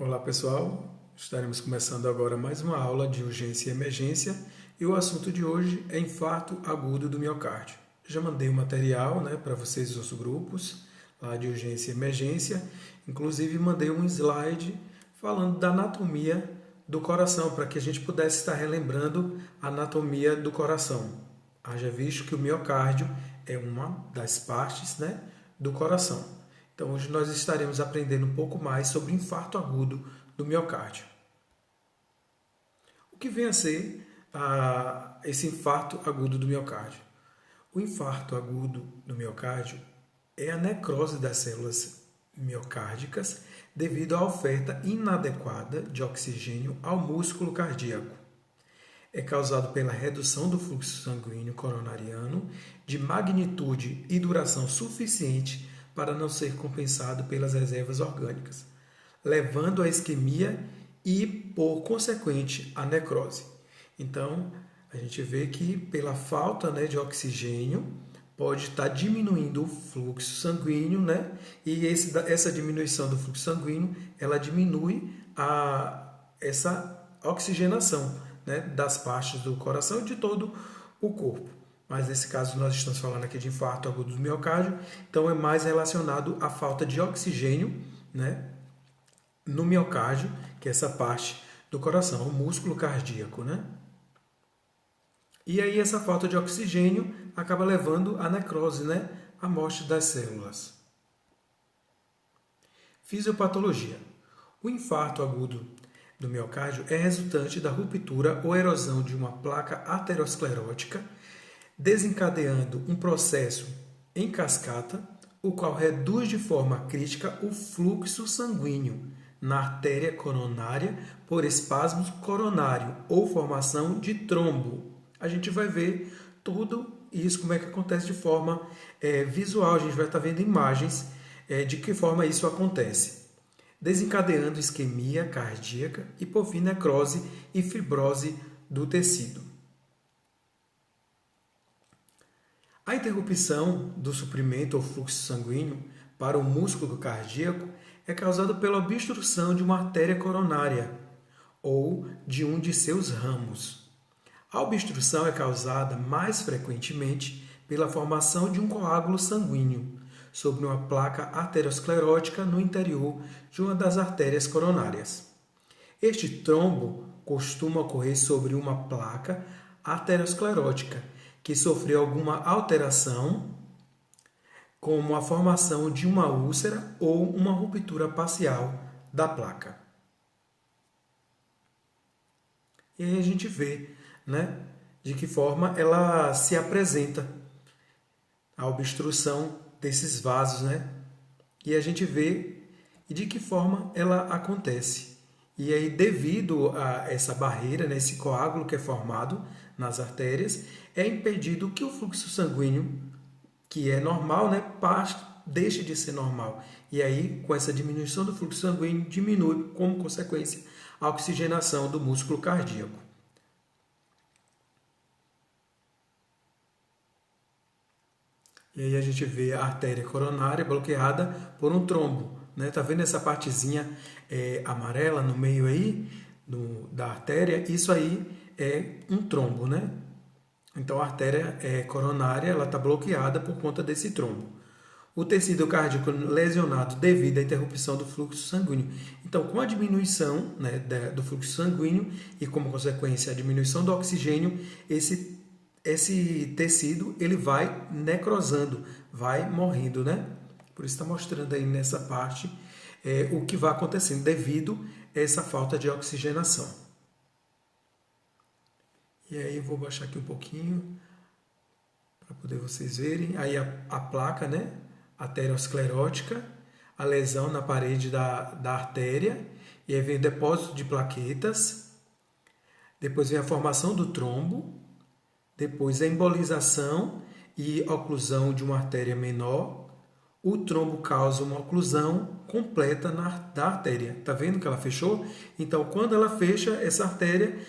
Olá pessoal, estaremos começando agora mais uma aula de urgência e emergência e o assunto de hoje é infarto agudo do miocárdio. Já mandei o material para vocês os grupos lá de urgência e emergência, inclusive mandei um slide falando da anatomia do coração para que a gente pudesse estar relembrando a anatomia do coração. Haja visto que o miocárdio é uma das partes do coração. Então, hoje nós estaremos aprendendo um pouco mais sobre o infarto agudo do miocárdio. O que vem a ser esse infarto agudo do miocárdio? O infarto agudo do miocárdio é a necrose das células miocárdicas devido à oferta inadequada de oxigênio ao músculo cardíaco. É causado pela redução do fluxo sanguíneo coronariano de magnitude e duração suficiente para não ser compensado pelas reservas orgânicas, levando à isquemia e, por consequente, à necrose. Então, a gente vê que pela falta de oxigênio pode estar diminuindo o fluxo sanguíneo, e essa diminuição do fluxo sanguíneo, ela diminui essa oxigenação das partes do coração e de todo o corpo. Mas nesse caso nós estamos falando aqui de infarto agudo do miocárdio, então é mais relacionado à falta de oxigênio no miocárdio, que é essa parte do coração, o músculo cardíaco. E aí essa falta de oxigênio acaba levando à necrose, à morte das células. Fisiopatologia. O infarto agudo do miocárdio é resultante da ruptura ou erosão de uma placa aterosclerótica, desencadeando um processo em cascata, o qual reduz de forma crítica o fluxo sanguíneo na artéria coronária por espasmo coronário ou formação de trombo. A gente vai ver tudo isso, como é que acontece de forma visual. A gente vai estar vendo imagens de que forma isso acontece, desencadeando isquemia cardíaca e, por fim, necrose e fibrose do tecido. A interrupção do suprimento ao fluxo sanguíneo para o músculo cardíaco é causada pela obstrução de uma artéria coronária ou de um de seus ramos. A obstrução é causada mais frequentemente pela formação de um coágulo sanguíneo sobre uma placa aterosclerótica no interior de uma das artérias coronárias. Este trombo costuma ocorrer sobre uma placa aterosclerótica que sofreu alguma alteração, como a formação de uma úlcera ou uma ruptura parcial da placa. E aí a gente vê de que forma ela se apresenta, a obstrução desses vasos, e a gente vê de que forma ela acontece. E aí, devido a essa barreira, esse coágulo que é formado nas artérias, é impedido que o fluxo sanguíneo, que é normal, deixe de ser normal. E aí, com essa diminuição do fluxo sanguíneo, diminui, como consequência, a oxigenação do músculo cardíaco. E aí a gente vê a artéria coronária bloqueada por um trombo. Tá vendo essa partezinha amarela no meio aí da artéria? Isso aí é um trombo, Então a artéria coronária está bloqueada por conta desse trombo. O tecido cardíaco lesionado devido à interrupção do fluxo sanguíneo. Então, com a diminuição do fluxo sanguíneo e como consequência a diminuição do oxigênio, esse tecido ele vai necrosando, vai morrendo, Por isso está mostrando aí nessa parte o que vai acontecendo devido a essa falta de oxigenação. E aí eu vou baixar aqui um pouquinho para poder vocês verem. Aí a placa, aterosclerótica, a lesão na parede da artéria, e aí vem o depósito de plaquetas, depois vem a formação do trombo, depois a embolização e oclusão de uma artéria menor. O trombo causa uma oclusão completa da artéria. Está vendo que ela fechou? Então, quando ela fecha, essa artéria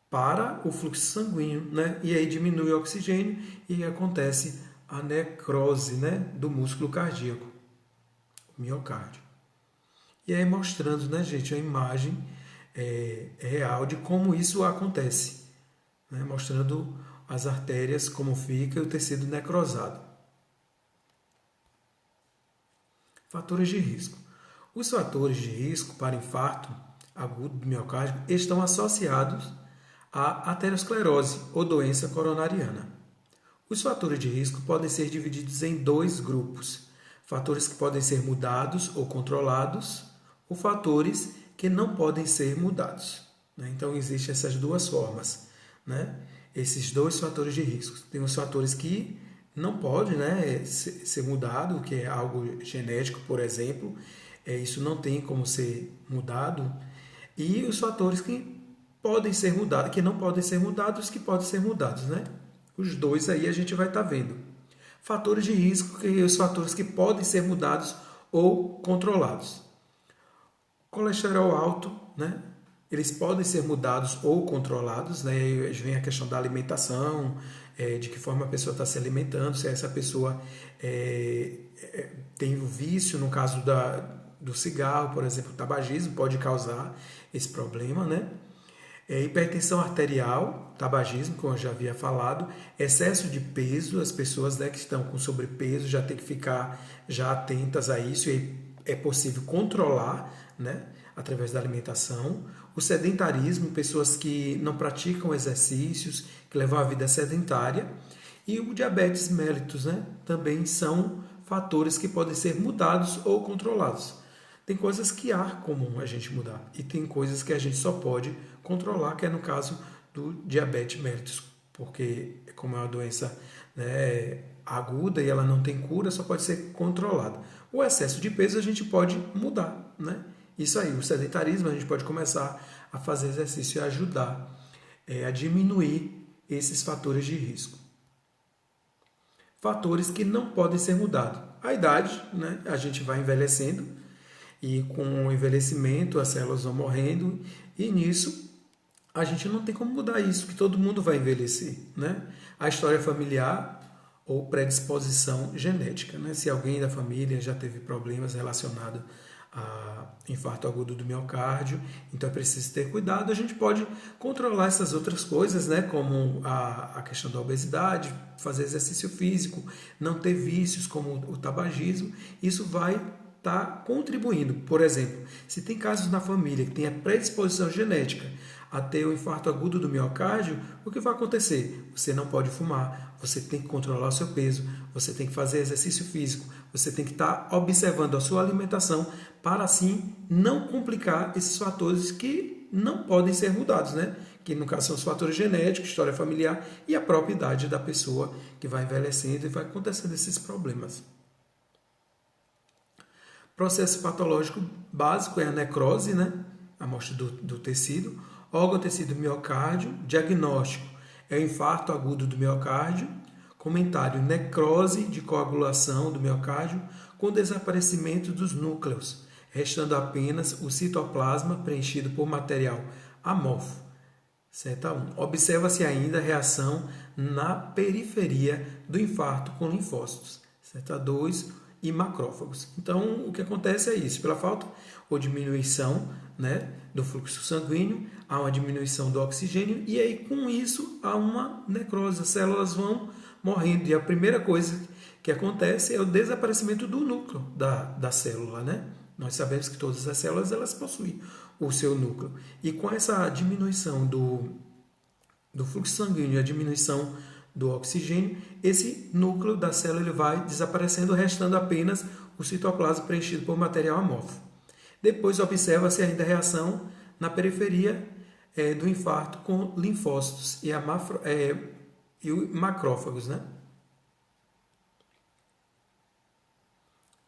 para o fluxo sanguíneo, e aí diminui o oxigênio e acontece a necrose do músculo cardíaco, miocárdio. E aí mostrando, né, gente, a imagem real de como isso acontece, né, mostrando as artérias, como fica e o tecido necrosado. Fatores de risco. Os fatores de risco para infarto agudo do miocárdio estão associados à aterosclerose ou doença coronariana. Os fatores de risco podem ser divididos em dois grupos: fatores que podem ser mudados ou controlados, ou fatores que não podem ser mudados. Então, existem essas duas formas, né? Esses dois fatores de risco. Tem os fatores que não podem, né, ser mudado, que é algo genético, por exemplo, isso não tem como ser mudado, e os fatores que podem ser mudados, que não podem ser mudados, que podem ser mudados, né? Os dois aí a gente vai estar vendo. Fatores de risco, que são os fatores que podem ser mudados ou controlados. Colesterol alto, né? Eles podem ser mudados ou controlados, né? Aí vem a questão da alimentação, de que forma a pessoa está se alimentando, se essa pessoa tem o vício, no caso do cigarro, por exemplo, o tabagismo pode causar esse problema, né? Hipertensão arterial, tabagismo, como eu já havia falado, excesso de peso, as pessoas, né, que estão com sobrepeso já tem que ficar já atentas a isso, e é possível controlar, né, através da alimentação. O sedentarismo, pessoas que não praticam exercícios, que levam a vida sedentária. E o diabetes mellitus, né, também são fatores que podem ser mudados ou controlados. Tem coisas que há comum a gente mudar e tem coisas que a gente só pode controlar, que é no caso do diabetes mellitus, porque como é uma doença, né, aguda e ela não tem cura, só pode ser controlada. O excesso de peso a gente pode mudar, né? Isso aí, o sedentarismo a gente pode começar a fazer exercício e ajudar a diminuir esses fatores de risco. Fatores que não podem ser mudados. A idade, né? A gente vai envelhecendo e com o envelhecimento as células vão morrendo e nisso a gente não tem como mudar isso, que todo mundo vai envelhecer, né? A história familiar ou predisposição genética, né? Se alguém da família já teve problemas relacionados a infarto agudo do miocárdio, então é preciso ter cuidado. A gente pode controlar essas outras coisas, né, como a questão da obesidade, fazer exercício físico, não ter vícios como o tabagismo. Isso vai estar contribuindo. Por exemplo, se tem casos na família que tem a predisposição genética a ter o infarto agudo do miocárdio, o que vai acontecer? Você não pode fumar, você tem que controlar o seu peso, você tem que fazer exercício físico, você tem que estar observando a sua alimentação para assim não complicar esses fatores que não podem ser mudados, né? Que no caso são os fatores genéticos, história familiar e a própria idade da pessoa que vai envelhecendo e vai acontecendo esses problemas. Processo patológico básico é a necrose, né? A morte do tecido. Órgão-tecido miocárdio. Diagnóstico é o infarto agudo do miocárdio. Comentário: necrose de coagulação do miocárdio com desaparecimento dos núcleos, restando apenas o citoplasma preenchido por material amorfo. Seta 1. Observa-se ainda a reação na periferia do infarto com linfócitos. Seta 2. E macrófagos. Então, o que acontece é isso. Pela falta ou diminuição, né, do fluxo sanguíneo, há uma diminuição do oxigênio e aí, com isso, há uma necrose. As células vão morrendo. E a primeira coisa que acontece é o desaparecimento do núcleo da célula, né? Nós sabemos que todas as células elas possuem o seu núcleo. E com essa diminuição do fluxo sanguíneo e a diminuição do oxigênio, esse núcleo da célula ele vai desaparecendo, restando apenas o citoplasma preenchido por material amorfo. Depois observa-se ainda a reação na periferia do infarto com linfócitos e macrófagos, né?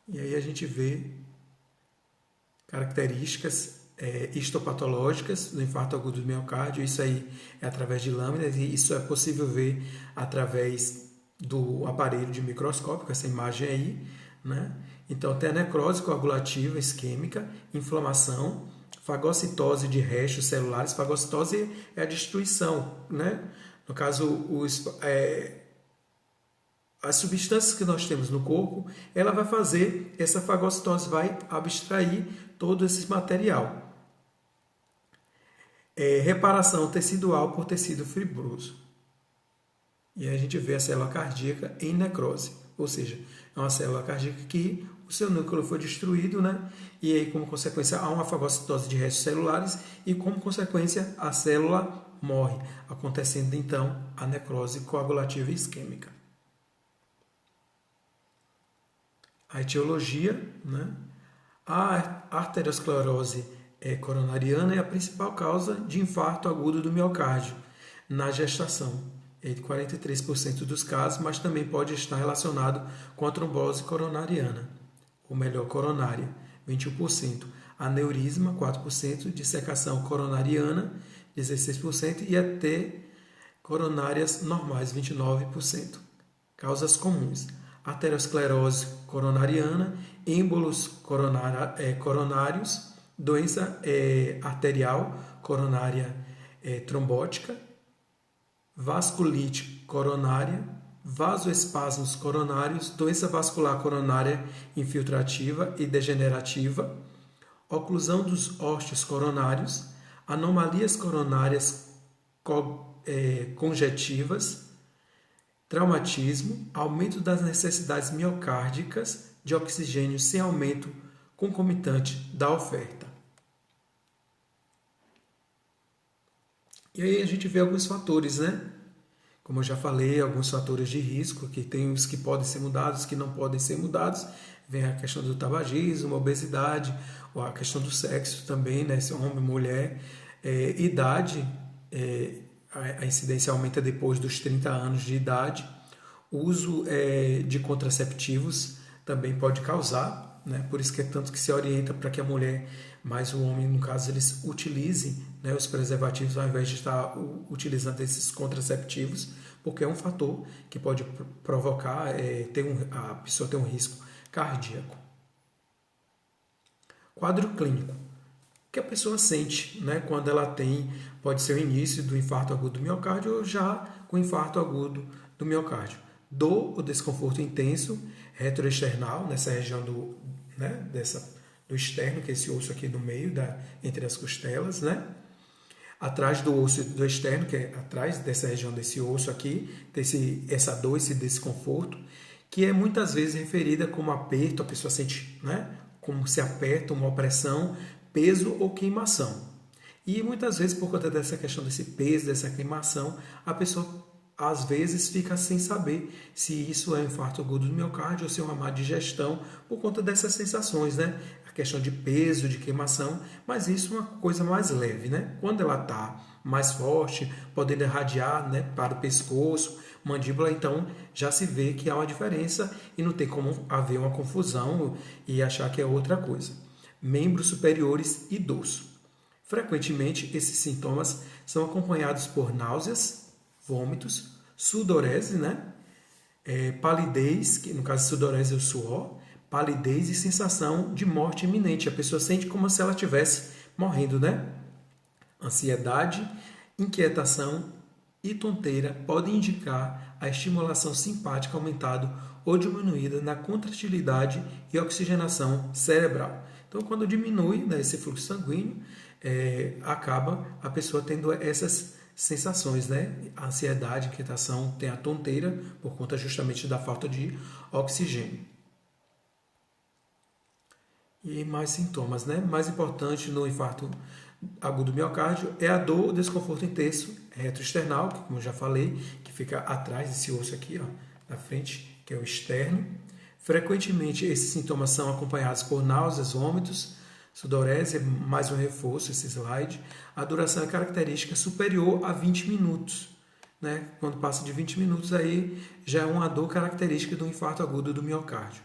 E aí a gente vê características histopatológicas do infarto agudo do miocárdio. Isso aí é através de lâminas e isso é possível ver através do aparelho de microscópio, essa imagem aí, né? Então tem a necrose coagulativa isquêmica, inflamação, fagocitose de restos celulares. Fagocitose é a destruição, né? No caso, as substâncias que nós temos no corpo, ela vai fazer, essa fagocitose vai abstrair todo esse material. Reparação tecidual por tecido fibroso. E aí a gente vê a célula cardíaca em necrose, ou seja, é uma célula cardíaca que o seu núcleo foi destruído, né? E aí, como consequência, há uma fagocitose de restos celulares e, como consequência, a célula morre, acontecendo então a necrose coagulativa e isquêmica. A etiologia, né? A arteriosclerose coronariana é a principal causa de infarto agudo do miocárdio na gestação, em 43% dos casos, mas também pode estar relacionado com a trombose coronariana, ou melhor, coronária, 21%, aneurisma, 4%, dissecação coronariana, 16%, e até coronárias normais, 29%. Causas comuns: arteriosclerose coronariana, êmbolos coronários, doença arterial coronária trombótica, vasculite coronária, vasoespasmos coronários, doença vascular coronária infiltrativa e degenerativa, oclusão dos ósteos coronários, anomalias coronárias conjetivas, traumatismo, aumento das necessidades miocárdicas de oxigênio sem aumento concomitante da oferta. E aí a gente vê alguns fatores, né? Como eu já falei, alguns fatores de risco, que tem os que podem ser mudados, que não podem ser mudados. Vem a questão do tabagismo, obesidade, ou a questão do sexo também, né? Se é homem, mulher, idade, a incidência aumenta depois dos 30 anos de idade. O uso de contraceptivos também pode causar, né? Por isso que é tanto que se orienta para que a mulher, mais o homem, no caso, eles utilizem, né, os preservativos ao invés de estar utilizando esses contraceptivos, porque é um fator que pode provocar, a pessoa ter um risco cardíaco. Quadro clínico. O que a pessoa sente, né, quando ela tem, pode ser o início do infarto agudo do miocárdio ou já com infarto agudo do miocárdio. Dor ou desconforto intenso, retroesternal, nessa região do externo, que é esse osso aqui do meio, entre as costelas, né? Atrás do osso do externo, que é atrás dessa região desse osso aqui, tem essa dor, esse desconforto, que é muitas vezes referida como aperto, a pessoa sente, né, como se aperta, uma opressão, peso ou queimação. E muitas vezes, por conta dessa questão desse peso, dessa queimação, a pessoa às vezes fica sem saber se isso é um infarto agudo do miocárdio ou se é uma má digestão, por conta dessas sensações, né? A questão de peso, de queimação, mas isso é uma coisa mais leve, né? Quando ela está mais forte, podendo irradiar, né, para o pescoço, mandíbula, então já se vê que há uma diferença e não tem como haver uma confusão e achar que é outra coisa. Membros superiores e dorso. Frequentemente, esses sintomas são acompanhados por náuseas, vômitos, sudorese, né? Palidez, que no caso sudorese é o suor, palidez e sensação de morte iminente. A pessoa sente como se ela estivesse morrendo, né? Ansiedade, inquietação e tonteira podem indicar a estimulação simpática aumentada ou diminuída na contratilidade e oxigenação cerebral. Então, quando diminui, né, esse fluxo sanguíneo, acaba a pessoa tendo essas sensações, né? A ansiedade, inquietação, tem a tonteira por conta justamente da falta de oxigênio. E mais sintomas, né? Mais importante no infarto agudo do miocárdio é a dor, o desconforto intenso retroesternal, que, como eu já falei, que fica atrás desse osso aqui, ó, na frente, que é o externo. Frequentemente esses sintomas são acompanhados por náuseas, vômitos, sudorese, mais um reforço, esse slide. A duração é característica superior a 20 minutos. Né? Quando passa de 20 minutos, aí já é uma dor característica do infarto agudo do miocárdio.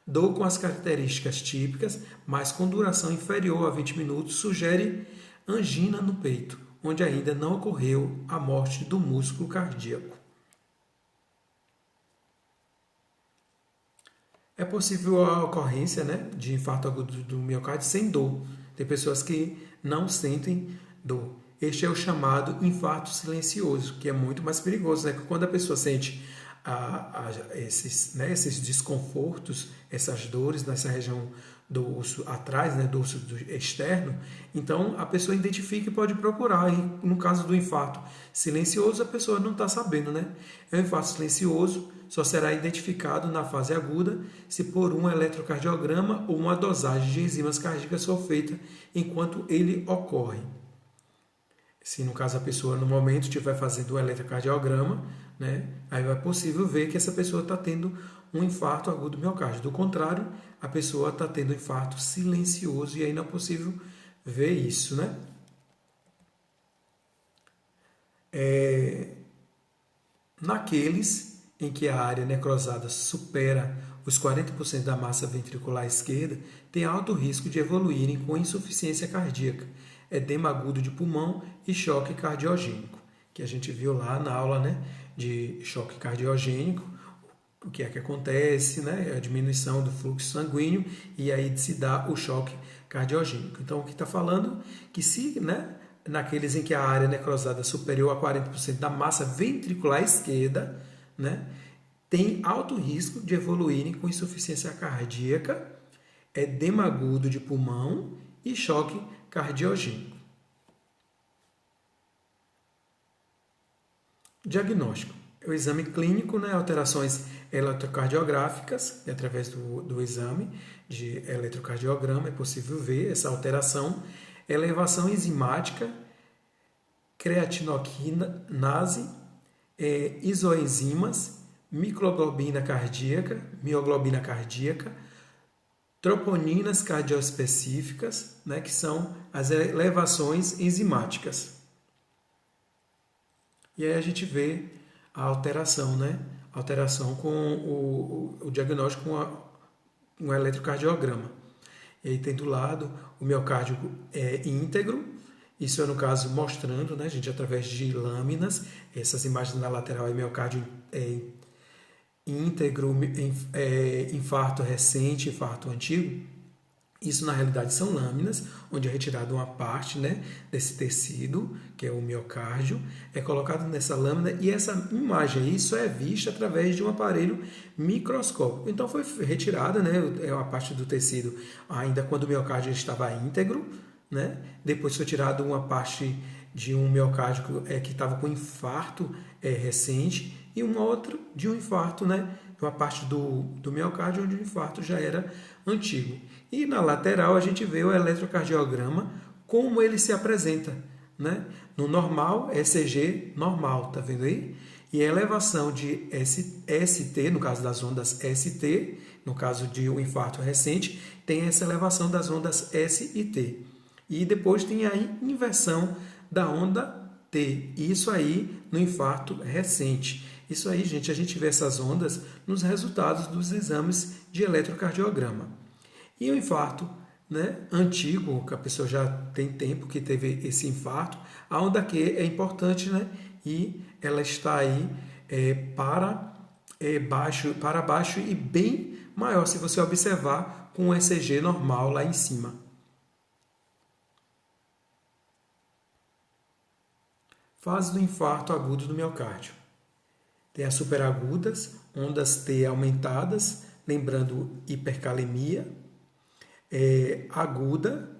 Dor com as características típicas, mas com duração inferior a 20 minutos, sugere angina no peito, onde ainda não ocorreu a morte do músculo cardíaco. É possível a ocorrência, né, de infarto agudo do miocárdio sem dor. Tem pessoas que não sentem dor. Este é o chamado infarto silencioso, que é muito mais perigoso, né? Quando a pessoa sente esses desconfortos, essas dores nessa região do osso atrás, né, do osso externo, então a pessoa identifica e pode procurar. E no caso do infarto silencioso, a pessoa não está sabendo, né? É um infarto silencioso, só será identificado na fase aguda se por um eletrocardiograma ou uma dosagem de enzimas cardíacas for feita enquanto ele ocorre. Se no caso a pessoa no momento estiver fazendo um eletrocardiograma, né, aí é possível ver que essa pessoa está tendo um infarto agudo do miocárdio. Do contrário, a pessoa está tendo um infarto silencioso e aí não é possível ver isso, né? Naqueles em que a área necrosada supera os 40% da massa ventricular esquerda, tem alto risco de evoluírem com insuficiência cardíaca, edema agudo de pulmão e choque cardiogênico, que a gente viu lá na aula, né, de choque cardiogênico, o que é que acontece, né, a diminuição do fluxo sanguíneo e aí se dá o choque cardiogênico. Então, o que está falando que se, né, naqueles em que a área necrosada é superior a 40% da massa ventricular esquerda, né, tem alto risco de evoluírem com insuficiência cardíaca, edema agudo de pulmão e choque cardiogênico. Diagnóstico. O exame clínico, né, alterações eletrocardiográficas, e através do exame de eletrocardiograma é possível ver essa alteração, elevação enzimática, creatinoquinase, isoenzimas, mioglobina cardíaca, troponinas cardioespecíficas, né, que são as elevações enzimáticas. E aí a gente vê a alteração, né? Alteração com o diagnóstico com um eletrocardiograma. E aí tem do lado o miocárdio íntegro, isso é no caso mostrando, né, gente, através de lâminas, essas imagens na lateral é miocárdio íntegro, infarto recente, infarto antigo. Isso na realidade são lâminas, onde é retirada uma parte, né, desse tecido, que é o miocárdio, é colocado nessa lâmina e essa imagem aí só é vista através de um aparelho microscópico. Então foi retirada, né, uma parte do tecido ainda quando o miocárdio estava íntegro, né? Depois foi tirada uma parte de um miocárdio que estava com infarto recente e uma outra de um infarto, né? Uma parte do miocárdio onde o infarto já era antigo. E na lateral a gente vê o eletrocardiograma, como ele se apresenta, né? No normal, ECG normal, tá vendo aí? E a elevação de ST, no caso das ondas ST, no caso de um infarto recente, tem essa elevação das ondas S e T. E depois tem a inversão da onda T. Isso aí no infarto recente. Isso aí, gente, a gente vê essas ondas nos resultados dos exames de eletrocardiograma. E o infarto, né, antigo, que a pessoa já tem tempo que teve esse infarto, a onda Q é importante, né, e ela está aí para baixo e bem maior se você observar com o ECG normal lá em cima. Fase do infarto agudo do miocárdio. Tem as superagudas, ondas T aumentadas, lembrando hipercalemia. Aguda,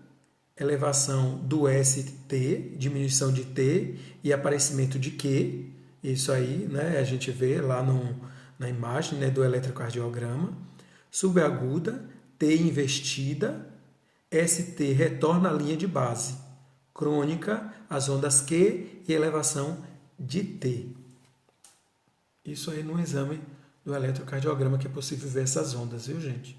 elevação do ST, diminuição de T e aparecimento de Q. Isso aí, né, a gente vê lá na imagem, né, do eletrocardiograma. Subaguda, T investida, ST retorna à linha de base. Crônica, as ondas Q e elevação de T. Isso aí no exame do eletrocardiograma que é possível ver essas ondas, viu, gente?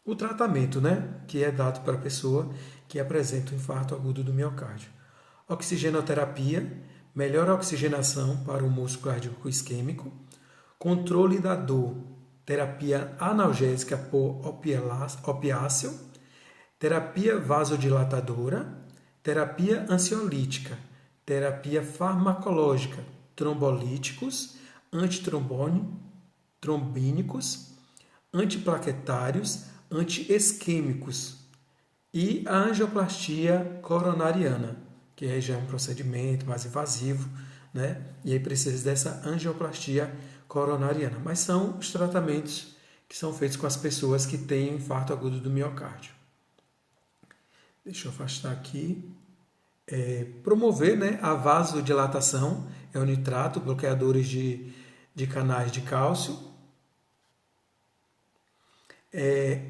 O tratamento, né, que é dado para a pessoa que apresenta o infarto agudo do miocárdio. Oxigenoterapia, melhor oxigenação para o músculo cardíaco isquêmico, controle da dor, terapia analgésica por opiáceo, terapia vasodilatadora, terapia ansiolítica, terapia farmacológica, trombolíticos, antitrombínicos, antiplaquetários, antiisquêmicos e a angioplastia coronariana, que já é um procedimento mais invasivo, né? E aí precisa dessa angioplastia coronariana. Mas são os tratamentos que são feitos com as pessoas que têm infarto agudo do miocárdio. Deixa eu afastar aqui. Promover, né, a vasodilatação, é o nitrato, bloqueadores de canais de cálcio.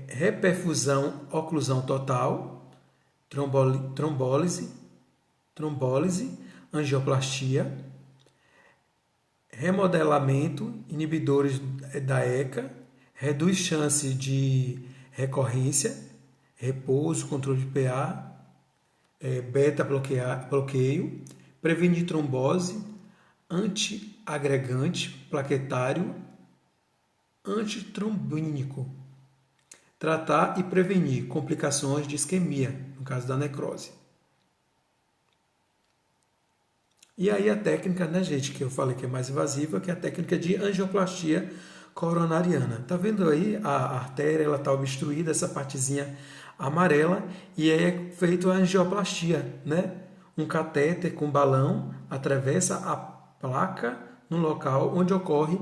Reperfusão, oclusão total, trombólise, angioplastia, remodelamento, inibidores da ECA, reduz chance de recorrência, repouso, controle de PA, beta bloqueio, prevenir trombose, antiagregante plaquetário, antitrombínico, tratar e prevenir complicações de isquemia, no caso da necrose. E aí a técnica, né, gente, que eu falei que é mais invasiva, que é a técnica de angioplastia coronariana. Tá vendo aí a artéria, ela tá obstruída, essa partezinha amarela, e aí é feito a angioplastia, né? Um catéter com balão atravessa a placa no local onde ocorre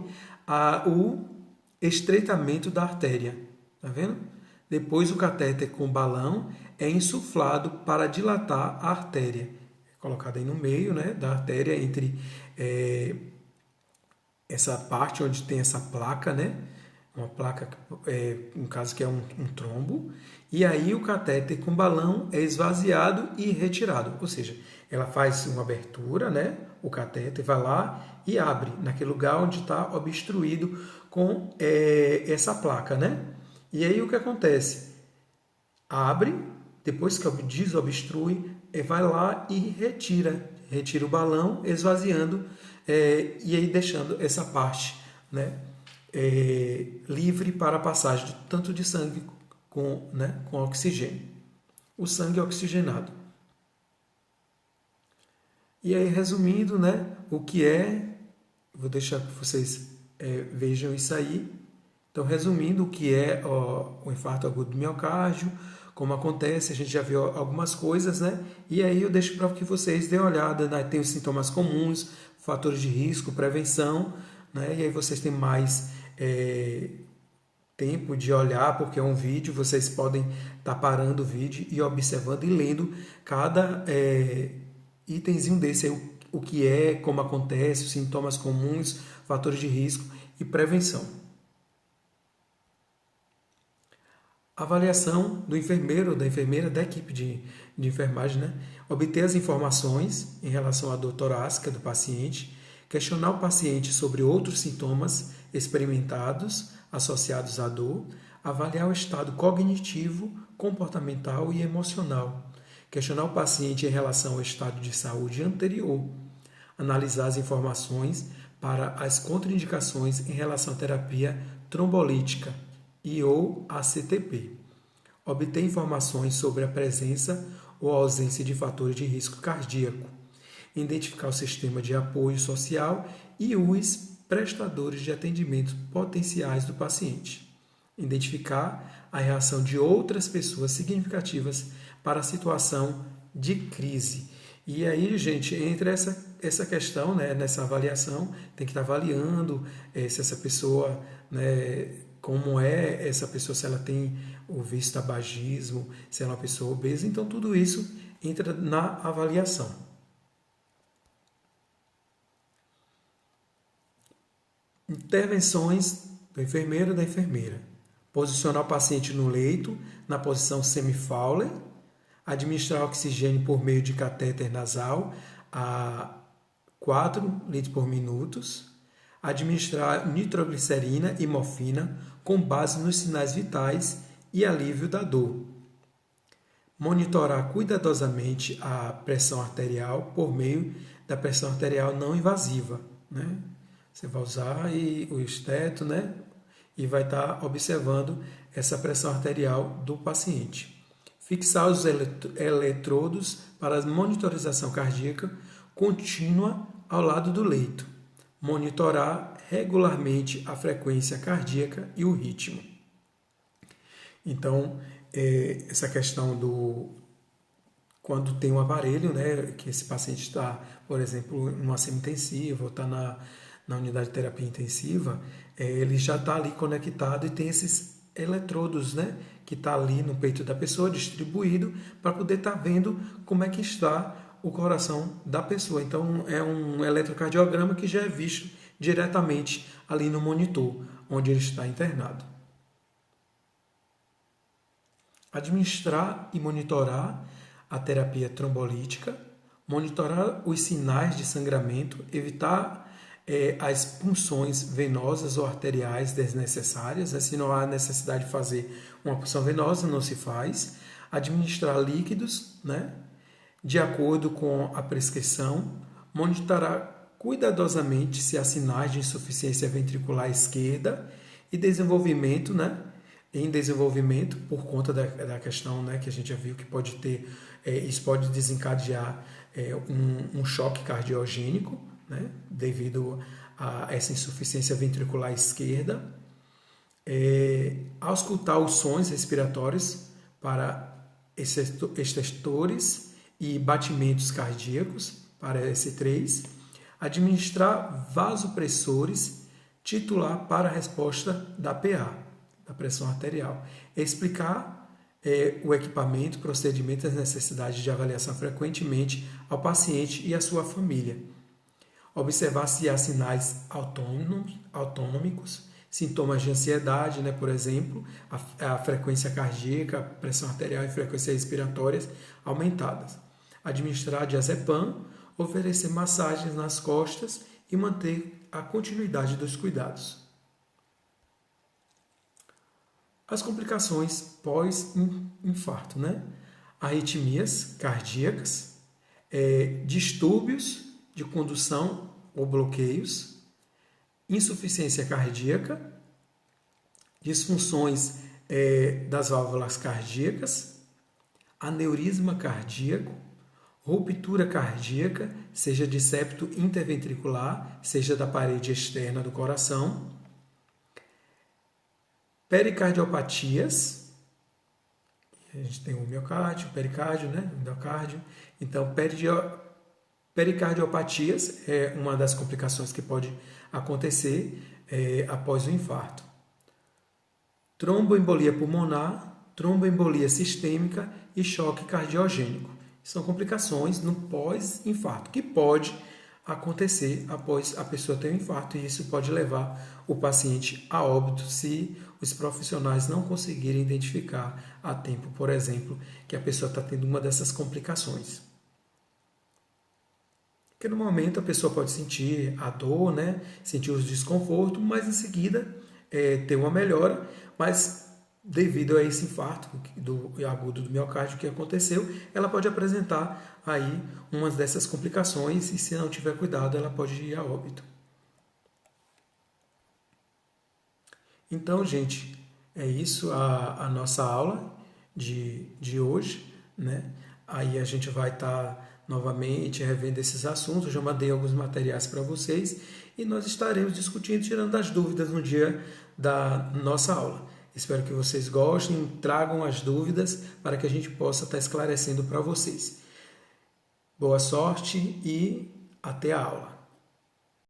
o estreitamento da artéria. Tá vendo? Depois o catéter com balão é insuflado para dilatar a artéria. É colocado aí no meio, né, da artéria, entre essa parte onde tem essa placa, né? Uma placa, no caso que é um trombo, e aí o catéter com balão é esvaziado e retirado, ou seja, ela faz uma abertura, né? O catéter vai lá e abre naquele lugar onde está obstruído com essa placa, né? E aí o que acontece? Abre, depois que desobstrui, vai lá e retira o balão, esvaziando e aí deixando essa parte, né, livre para a passagem tanto de sangue com oxigênio. O sangue é oxigenado. E aí, resumindo, né, o que vou deixar que vocês vejam isso aí. Então, resumindo, o que é o infarto agudo do miocárdio, como acontece, a gente já viu algumas coisas, né? E aí eu deixo para que vocês dêem uma olhada, né? Tem os sintomas comuns, fatores de risco, prevenção, né? E aí vocês têm mais tempo de olhar, porque é um vídeo, vocês podem estar parando o vídeo e observando e lendo cada itemzinho desse aí, o que é, como acontece, os sintomas comuns, fatores de risco e prevenção. Avaliação do enfermeiro ou da enfermeira da equipe de enfermagem, né? Obter as informações em relação à dor torácica do paciente, questionar o paciente sobre outros sintomas experimentados associados à dor, avaliar o estado cognitivo, comportamental e emocional, questionar o paciente em relação ao estado de saúde anterior, analisar as informações para as contraindicações em relação à terapia trombolítica e ou ACTP. Obter informações sobre a presença ou ausência de fatores de risco cardíaco. Identificar o sistema de apoio social e os prestadores de atendimento potenciais do paciente. Identificar a reação de outras pessoas significativas para a situação de crise. E aí, gente, entre essa questão, né, nessa avaliação, tem que estar avaliando se essa pessoa, né, como é essa pessoa, se ela tem o vício tabagismo, se ela é uma pessoa obesa. Então, tudo isso entra na avaliação. Intervenções do enfermeiro ou da enfermeira. Posicionar o paciente no leito, na posição semi-Fowler. Administrar oxigênio por meio de catéter nasal a 4 litros por minuto. Administrar nitroglicerina e morfina com base nos sinais vitais e alívio da dor. Monitorar cuidadosamente a pressão arterial por meio da pressão arterial não invasiva, né? Você vai usar o esteto, né? E vai estar observando essa pressão arterial do paciente. Fixar os eletrodos para a monitorização cardíaca contínua ao lado do leito. Monitorar regularmente a frequência cardíaca e o ritmo. Então, essa questão quando tem um aparelho, né, que esse paciente está, por exemplo, numa semi-intensiva ou está na unidade de terapia intensiva, ele já está ali conectado e tem esses eletrodos, né, que está ali no peito da pessoa, distribuído, para poder estar vendo como é que está o coração da pessoa. Então, é um eletrocardiograma que já é visto diretamente ali no monitor, onde ele está internado. Administrar e monitorar a terapia trombolítica, monitorar os sinais de sangramento, evitar as punções venosas ou arteriais desnecessárias, né? Se não há necessidade de fazer uma punção venosa, não se faz. Administrar líquidos, né? De acordo com a prescrição, monitorar cuidadosamente se há sinais de insuficiência ventricular esquerda e desenvolvimento, né? Em desenvolvimento, por conta da questão, né, que a gente já viu que pode ter, isso pode desencadear um choque cardiogênico, né, devido a essa insuficiência ventricular esquerda. Auscultar os sons respiratórios para estertores e batimentos cardíacos, para S3. Administrar vasopressores titular para a resposta da PA, da pressão arterial. Explicar o equipamento, procedimentos e necessidades de avaliação frequentemente ao paciente e à sua família. Observar se há sinais autônomos, sintomas de ansiedade, né, por exemplo, a frequência cardíaca, a pressão arterial e frequências respiratórias aumentadas. Administrar diazepam, oferecer massagens nas costas e manter a continuidade dos cuidados. As complicações pós-infarto, né? Arritmias cardíacas, distúrbios de condução ou bloqueios, insuficiência cardíaca, disfunções das válvulas cardíacas, aneurisma cardíaco, ruptura cardíaca, seja de septo interventricular, seja da parede externa do coração, pericardiopatias, a gente tem o miocárdio, o pericárdio, né? O endocárdio. Então, pericardiopatias é uma das complicações que pode acontecer após o infarto. Tromboembolia pulmonar, tromboembolia sistêmica e choque cardiogênico. São complicações no pós-infarto, que pode acontecer após a pessoa ter um infarto, e isso pode levar o paciente a óbito se os profissionais não conseguirem identificar a tempo, por exemplo, que a pessoa está tendo uma dessas complicações. Porque no momento a pessoa pode sentir a dor, né? Sentir os desconfortos, mas em seguida ter uma melhora, mas devido a esse infarto agudo do miocárdio que aconteceu, ela pode apresentar aí uma dessas complicações e, se não tiver cuidado, ela pode ir a óbito. Então, gente, é isso a nossa aula de hoje, né? Aí a gente vai estar novamente revendo esses assuntos. Eu já mandei alguns materiais para vocês e nós estaremos discutindo, tirando as dúvidas no dia da nossa aula. Espero que vocês gostem, tragam as dúvidas para que a gente possa estar esclarecendo para vocês. Boa sorte e até a aula.